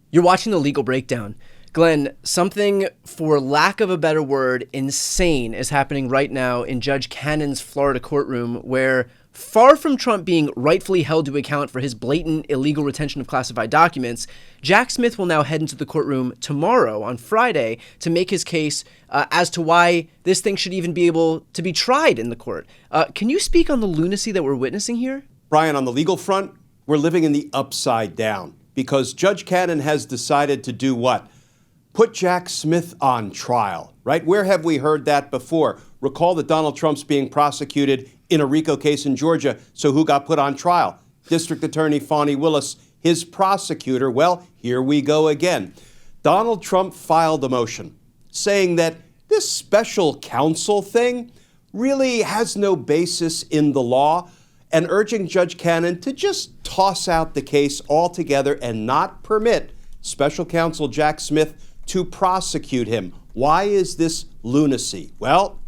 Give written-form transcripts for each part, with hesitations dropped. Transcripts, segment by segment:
You're watching The Legal Breakdown. Glenn, something, for lack of a better word, insane is happening right now in Judge Cannon's Florida courtroom, where, far from Trump being rightfully held to account for his blatant illegal retention of classified documents, Jack Smith will now head into the courtroom tomorrow, on Friday, to make his case as to why this thing should even be able to be tried in the court. Can you speak on the lunacy that we're witnessing here? Brian, on the legal front, we're living in the upside down because Judge Cannon has decided to do what? Put Jack Smith on trial, right? Where have we heard that before? Recall that Donald Trump's being prosecuted in a RICO case in Georgia. So who got put on trial? District Attorney Fani Willis, his prosecutor. Well, here we go again. Donald Trump filed a motion saying that this special counsel thing really has no basis in the law, and urging Judge Cannon to just toss out the case altogether and not permit special counsel Jack Smith to prosecute him. Why is this lunacy? Well,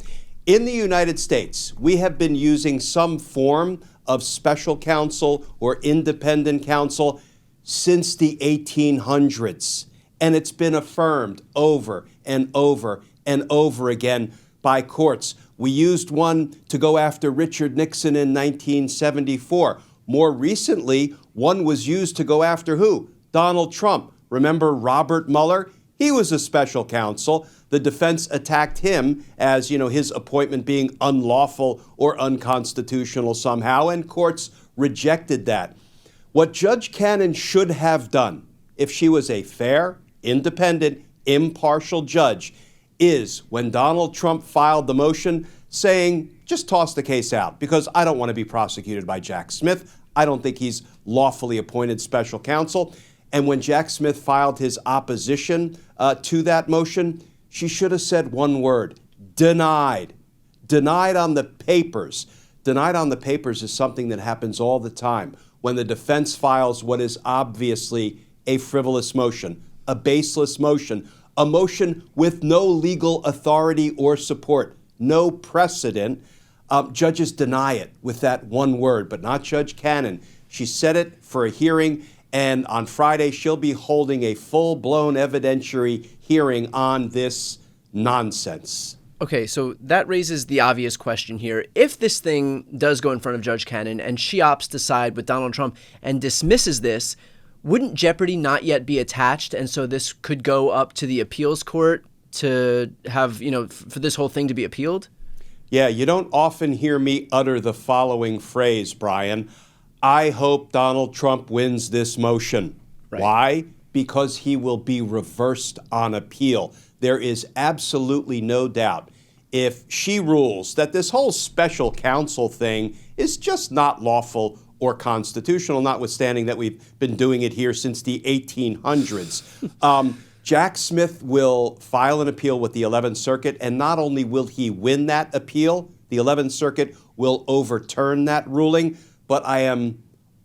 in the United States, we have been using some form of special counsel or independent counsel since the 1800s, and it's been affirmed over and over and over again by courts. We used one to go after Richard Nixon in 1974. More recently, one was used to go after who? Donald Trump. Remember Robert Mueller? He was a special counsel. The defense attacked him as, his appointment being unlawful or unconstitutional somehow, and courts rejected that. What Judge Cannon should have done, if she was a fair, independent, impartial judge, is when Donald Trump filed the motion saying, just toss the case out because I don't want to be prosecuted by Jack Smith. I don't think he's lawfully appointed special counsel. And when Jack Smith filed his opposition to that motion, she should have said one word: denied. Denied on the papers. Denied on the papers is something that happens all the time when the defense files what is obviously a frivolous motion, a baseless motion, a motion with no legal authority or support, no precedent. Judges deny it with that one word, but not Judge Cannon. She set it for a hearing, and on Friday she'll be holding a full-blown evidentiary hearing on this nonsense. Okay, so that raises the obvious question here. If this thing does go in front of Judge Cannon and she opts to side with Donald Trump and dismisses this, wouldn't jeopardy not yet be attached? And so this could go up to the appeals court to have, for this whole thing to be appealed? Yeah, you don't often hear me utter the following phrase, Brian. I hope Donald Trump wins this motion. Right. Why? Because he will be reversed on appeal. There is absolutely no doubt. If she rules that this whole special counsel thing is just not lawful or constitutional, notwithstanding that we've been doing it here since the 1800s, Jack Smith will file an appeal with the 11th Circuit, and not only will he win that appeal, the 11th Circuit will overturn that ruling, but I am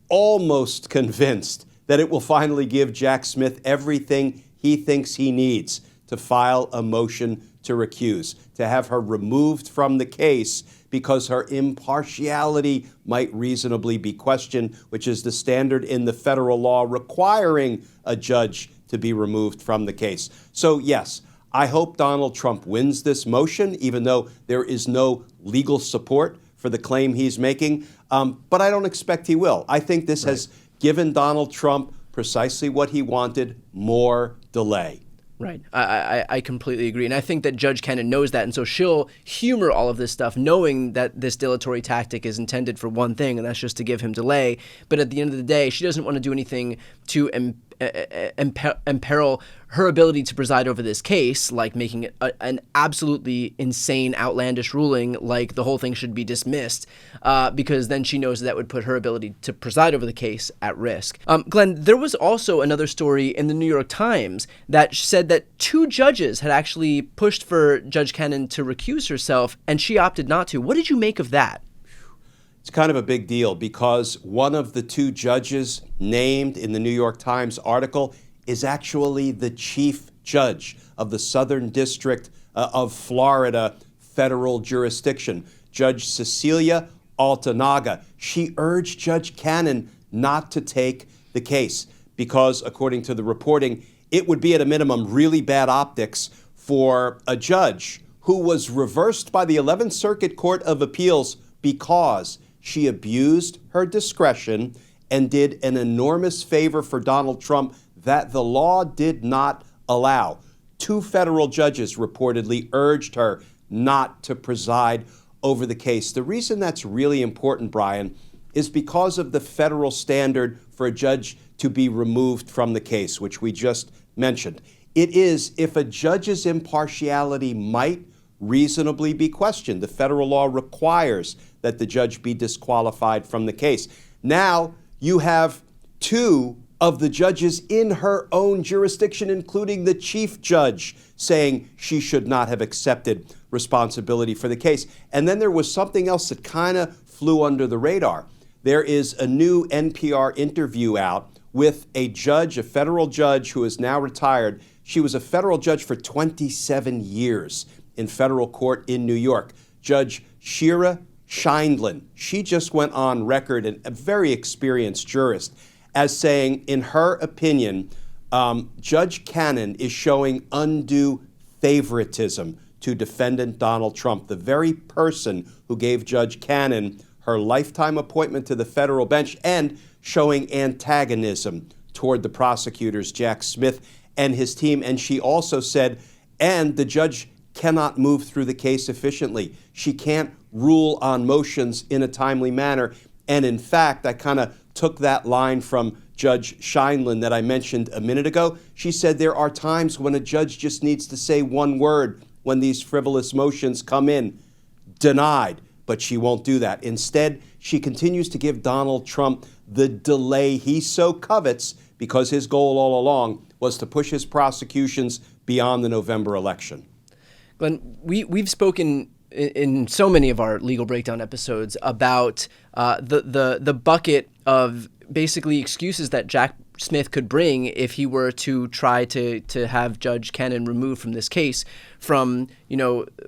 almost convinced that it will finally give Jack Smith everything he thinks he needs to file a motion to recuse, to have her removed from the case because her impartiality might reasonably be questioned, which is the standard in the federal law requiring a judge to be removed from the case. So yes, I hope Donald Trump wins this motion, even though there is no legal support for the claim he's making. But I don't expect he will. I think this has given Donald Trump precisely what he wanted: more delay. Right. I completely agree. And I think that Judge Cannon knows that. And so she'll humor all of this stuff, knowing that this dilatory tactic is intended for one thing, and that's just to give him delay. But at the end of the day, she doesn't want to do anything to imperil her ability to preside over this case, like making it an absolutely insane, outlandish ruling, like the whole thing should be dismissed, because then she knows that would put her ability to preside over the case at risk. Glenn, there was also another story in the New York Times that said that 2 judges had actually pushed for Judge Cannon to recuse herself, and she opted not to. What did you make of that? It's kind of a big deal because one of the 2 judges named in the New York Times article is actually the chief judge of the Southern District of Florida federal jurisdiction, Judge Cecilia Altanaga. She urged Judge Cannon not to take the case because, according to the reporting, it would be at a minimum really bad optics for a judge who was reversed by the 11th Circuit Court of Appeals because she abused her discretion and did an enormous favor for Donald Trump that the law did not allow. 2 federal judges reportedly urged her not to preside over the case. The reason that's really important, Brian, is because of the federal standard for a judge to be removed from the case, which we just mentioned. It is if a judge's impartiality might reasonably be questioned. The federal law requires that the judge be disqualified from the case. Now you have 2 of the judges in her own jurisdiction, including the chief judge, saying she should not have accepted responsibility for the case. And then there was something else that kind of flew under the radar. There is a new NPR interview out with a judge, a federal judge who is now retired. She was a federal judge for 27 years in federal court in New York. Judge Shira Scheindlin. She just went on record, and a very experienced jurist, as saying, in her opinion, Judge Cannon is showing undue favoritism to defendant Donald Trump, the very person who gave Judge Cannon her lifetime appointment to the federal bench, and showing antagonism toward the prosecutors, Jack Smith and his team. And she also said, and the judge cannot move through the case efficiently. She can't rule on motions in a timely manner. And in fact, I kind of took that line from Judge Scheindlin that I mentioned a minute ago. She said there are times when a judge just needs to say one word when these frivolous motions come in: denied. But she won't do that. Instead, she continues to give Donald Trump the delay he so covets, because his goal all along was to push his prosecutions beyond the November election. Glenn, we've spoken in so many of our legal breakdown episodes about the bucket of basically excuses that Jack Smith could bring if he were to try to have Judge Cannon removed from this case, from,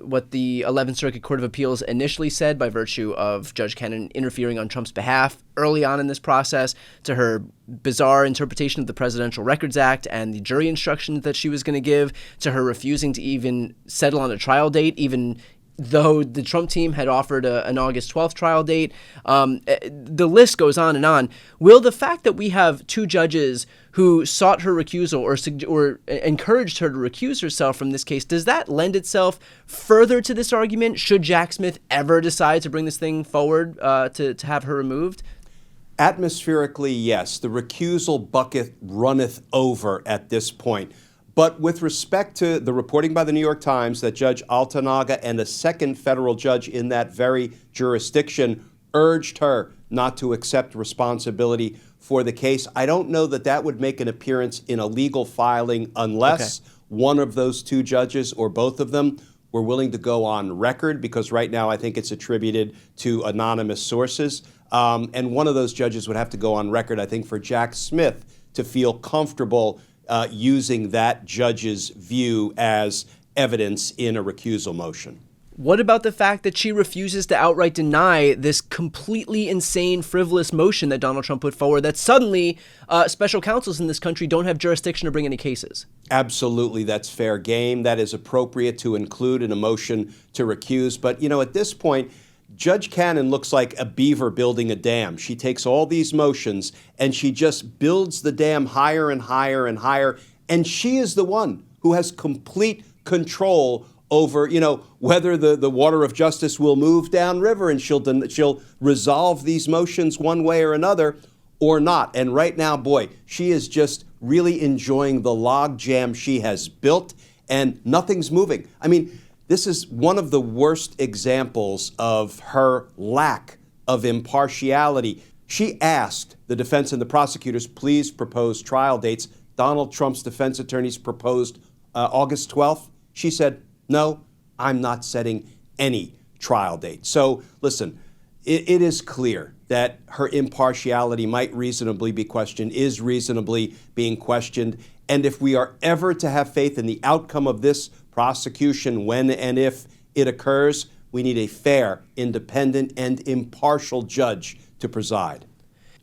what the 11th Circuit Court of Appeals initially said by virtue of Judge Cannon interfering on Trump's behalf early on in this process, to her bizarre interpretation of the Presidential Records Act and the jury instructions that she was going to give, to her refusing to even settle on a trial date, even though the Trump team had offered an August 12th trial date. The list goes on and on. Will the fact that we have 2 judges who sought her recusal or encouraged her to recuse herself from this case, does that lend itself further to this argument? Should Jack Smith ever decide to bring this thing forward to have her removed? Atmospherically, yes. The recusal bucket runneth over at this point. But with respect to the reporting by the New York Times that Judge Altanaga and a second federal judge in that very jurisdiction urged her not to accept responsibility for the case, I don't know that that would make an appearance in a legal filing unless one of those 2 judges or both of them were willing to go on record, because right now I think it's attributed to anonymous sources. And one of those judges would have to go on record, I think, for Jack Smith to feel comfortable using that judge's view as evidence in a recusal motion. What about the fact that she refuses to outright deny this completely insane, frivolous motion that Donald Trump put forward, that suddenly special counsels in this country don't have jurisdiction to bring any cases? Absolutely, that's fair game. That is appropriate to include in a motion to recuse. But, at this point, Judge Cannon looks like a beaver building a dam. She takes all these motions and she just builds the dam higher and higher and higher. And she is the one who has complete control over, whether the water of justice will move downriver, and she'll resolve these motions one way or another or not. And right now, boy, she is just really enjoying the log jam she has built, and nothing's moving. I mean, this is one of the worst examples of her lack of impartiality. She asked the defense and the prosecutors, please propose trial dates. Donald Trump's defense attorneys proposed August 12th. She said, no, I'm not setting any trial date. So listen, it is clear that her impartiality might reasonably be questioned, is reasonably being questioned. And if we are ever to have faith in the outcome of this prosecution, when and if it occurs, we need a fair, independent, and impartial judge to preside.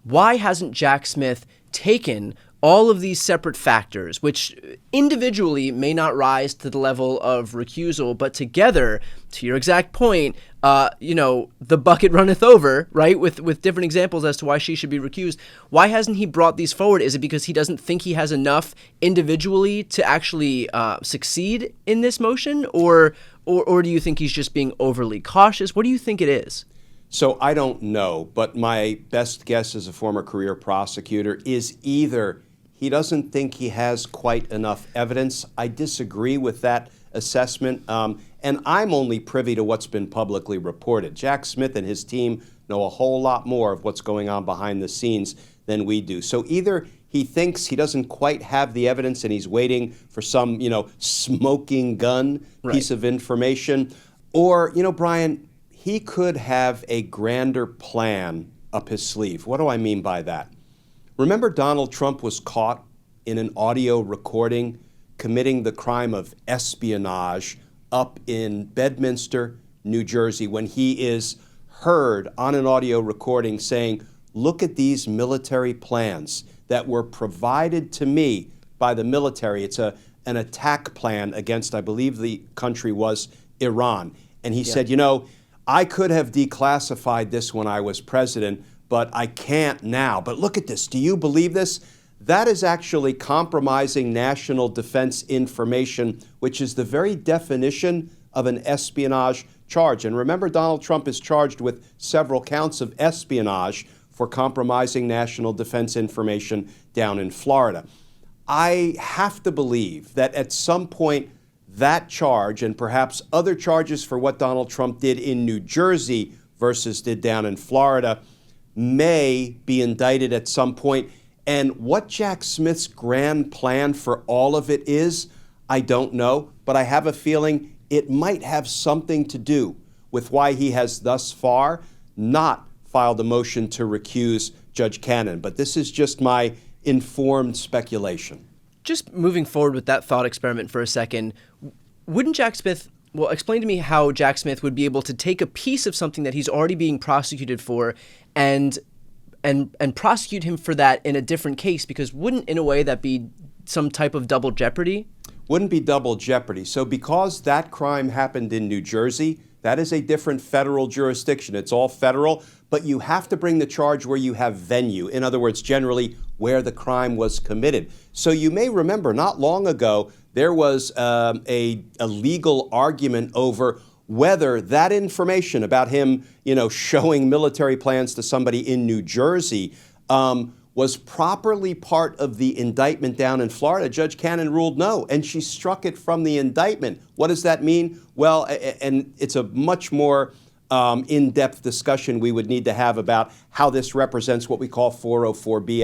Why hasn't Jack Smith taken all of these separate factors, which individually may not rise to the level of recusal, but together, to your exact point, the bucket runneth over, right? With different examples as to why she should be recused. Why hasn't he brought these forward? Is it because he doesn't think he has enough individually to actually succeed in this motion, or do you think he's just being overly cautious? What do you think it is? So I don't know, but my best guess as a former career prosecutor is either he doesn't think he has quite enough evidence. I disagree with that assessment, and I'm only privy to what's been publicly reported. Jack Smith and his team know a whole lot more of what's going on behind the scenes than we do. So either he thinks he doesn't quite have the evidence and he's waiting for some, smoking gun piece of information, or, Brian, he could have a grander plan up his sleeve. What do I mean by that? Remember, Donald Trump was caught in an audio recording committing the crime of espionage up in Bedminster, New Jersey, when he is heard on an audio recording saying, "Look at these military plans that were provided to me by the military." It's an attack plan against, I believe the country was Iran. And he said, I could have declassified this when I was president, but I can't now. But look at this. Do you believe this? That is actually compromising national defense information, which is the very definition of an espionage charge. And remember, Donald Trump is charged with several counts of espionage for compromising national defense information down in Florida. I have to believe that at some point that charge, and perhaps other charges for what Donald Trump did in New Jersey versus did down in Florida, may be indicted at some point. And what Jack Smith's grand plan for all of it is, I don't know, but I have a feeling it might have something to do with why he has thus far not filed a motion to recuse Judge Cannon. But this is just my informed speculation. Just moving forward with that thought experiment for a second, wouldn't Jack Smith, well, explain to me how Jack Smith would be able to take a piece of something that he's already being prosecuted for and prosecute him for that in a different case, because wouldn't, in a way, that be some type of double jeopardy? Wouldn't be double jeopardy. So because that crime happened in New Jersey, that is a different federal jurisdiction. It's all federal, but you have to bring the charge where you have venue. In other words, generally where the crime was committed. So you may remember not long ago, there was a legal argument over whether that information about him, showing military plans to somebody in New Jersey was properly part of the indictment down in Florida. Judge Cannon ruled no, and she struck it from the indictment. What does that mean? Well, and it's a much more in-depth discussion we would need to have about how this represents what we call 404B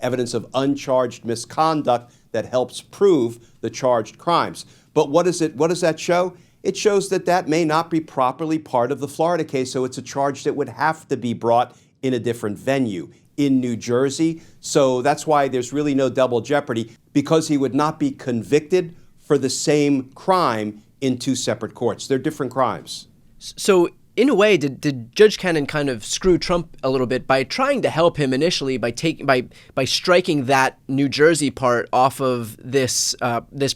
evidence of uncharged misconduct that helps prove the charged crimes. But what does that show? It shows that may not be properly part of the Florida case, so it's a charge that would have to be brought in a different venue in New Jersey. So that's why there's really no double jeopardy, because he would not be convicted for the same crime in two separate courts. They're different crimes. So in a way, did Judge Cannon kind of screw Trump a little bit by trying to help him initially by striking that New Jersey part off of this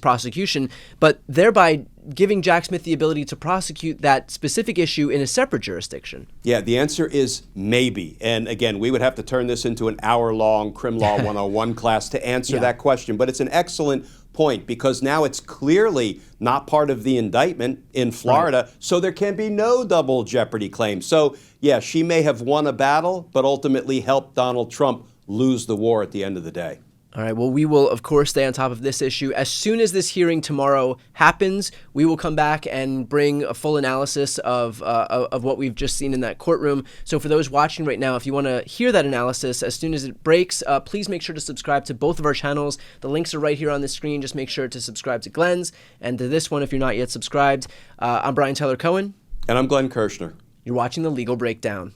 prosecution, but thereby giving Jack Smith the ability to prosecute that specific issue in a separate jurisdiction? Yeah, the answer is maybe. And again, we would have to turn this into an hour-long Crim Law 101 class to answer that question. But it's an excellent point, because now it's clearly not part of the indictment in Florida, so there can be no double jeopardy claim. So, yeah, she may have won a battle, but ultimately helped Donald Trump lose the war at the end of the day. All right, well, we will, of course, stay on top of this issue. As soon as this hearing tomorrow happens, we will come back and bring a full analysis of what we've just seen in that courtroom. So for those watching right now, if you want to hear that analysis as soon as it breaks, please make sure to subscribe to both of our channels. The links are right here on the screen. Just make sure to subscribe to Glenn's and to this one if you're not yet subscribed. I'm Brian Tyler Cohen. And I'm Glenn Kirshner. You're watching The Legal Breakdown.